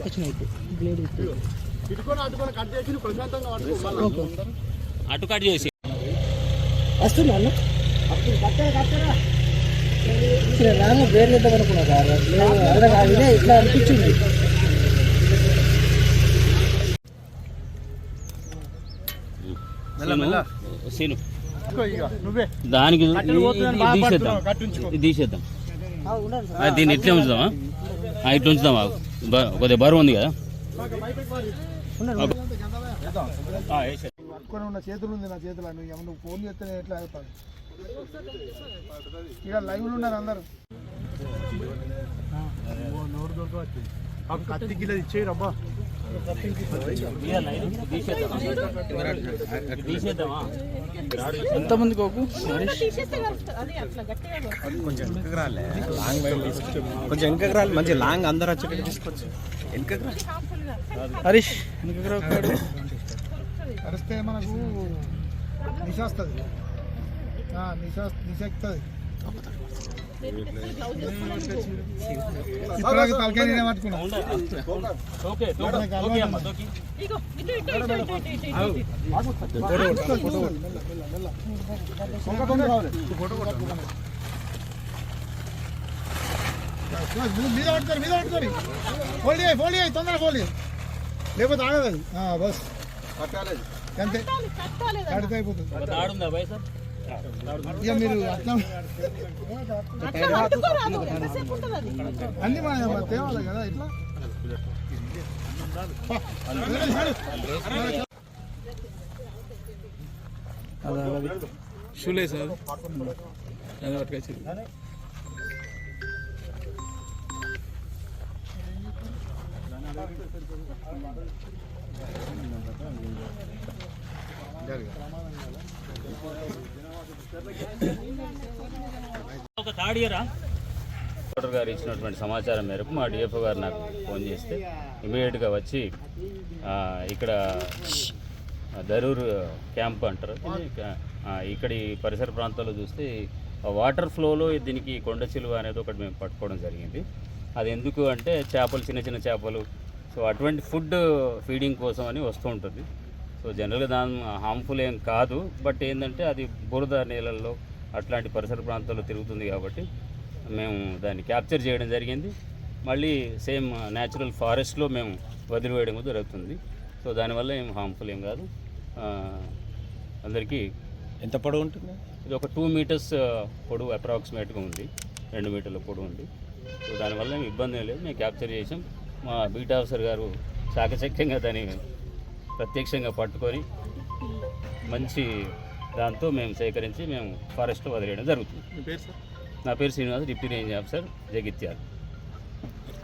వచ్చినాయి బ్లేడ్ అటు కట్ చేసి వస్తుందా అన్న రాను బ్లేడ్ చేద్దాం అనుకున్నా సార్ ఇదే ఇట్లా అనిపించింది. సీను దానికి తీసేద్దాం, దీన్ని ఇట్లే ఉంచుదామా? ఇట్లా ఉంచుదామా? కొద్దిగా బరువు ఉంది కదా. ఉన్న చేతులు ఉంది నా చేతులు, నువ్వు ఫోన్ చేస్తే ఎట్లా అవుతాను? ఇక లైవ్లు ఉన్నారు అందరు. కత్తి కిలో ఇచ్చేయి రబ్బా. ఎంతమంది కోకు కొంచెం వెనకకు రాలే, లాంగ్ వైల్ తీసుకొచ్చి కొంచెం వెనకకు రాలి, మంచి లాంగ్ అందరు వచ్చేటట్టు తీసుకొచ్చి వెనకకు రా. హరీష్ వెనకకు రాడు, అరిస్తే మనకు నిశాస్తుంది, నిశక్తుంది. తలకాయ నేనే పట్టుకున్నా. మీద పట్టుకోరు, మీద పట్టుకోరు. ఫోల్డ్ చేయి, ఫోల్డ్ చేయి, తొందరగా ఫోల్డ్ చేయి, లేకపోతే ఆగదు అది. బస్ అంతే, కడితే అయిపోతుంది. ఇక మీరు అట్లా అన్ని మన తేవాలి కదా ఇట్లా. షూలే సార్ పట్టుకొచ్చి ఒక థర్డ్ ఇయరా డాక్టర్ గారు ఇచ్చినటువంటి సమాచారం మేరకు మా డిఎఫ్ఓ గారు నాకు ఫోన్ చేస్తే ఇమీడియట్గా వచ్చి ఇక్కడ దరూర్ క్యాంప్ అంటారు, ఇక్కడ ఈ పరిసర ప్రాంతాల్లో చూస్తే వాటర్ ఫ్లోలో దీనికి కొండ చిలువ అనేది ఒకటి మేము పట్టుకోవడం జరిగింది. అది ఎందుకు అంటే చేపలు, చిన్న చిన్న చేపలు, సో అటువంటి ఫుడ్ ఫీడింగ్ కోసం అని వస్తూ ఉంటుంది. సో జనరల్గా దాని హార్మ్ఫుల్ ఏం కాదు, బట్ ఏంటంటే అది బురద నీళ్ళల్లో అట్లాంటి పరిసర ప్రాంతాల్లో తిరుగుతుంది కాబట్టి మేము దాన్ని క్యాప్చర్ చేయడం జరిగింది. మళ్ళీ సేమ్ న్యాచురల్ ఫారెస్ట్లో మేము వదిలివేయడం జరుగుతుంది. సో దానివల్ల ఏం హార్మ్ఫుల్ ఏం కాదు. అందరికీ ఎంత పొడవు ఉంటుంది? ఇది ఒక 2 మీటర్స్ పొడవు అప్రాక్సిమేట్గా ఉంది, 2 మీటర్ల పొడవు ఉంది. సో దానివల్ల ఏం ఇబ్బంది ఏం లేదు. మేము క్యాప్చర్ చేసాం. మా బీట్ ఆఫీసర్ గారు చాకచక్యంగా దాన్ని ప్రత్యక్షంగా పట్టుకొని మంచి దాంతో మేము సేకరించి మేము ఫారెస్ట్లో వదిలేయడం జరుగుతుంది. నా పేరు Srinivas, deputy range officer, Jagtial.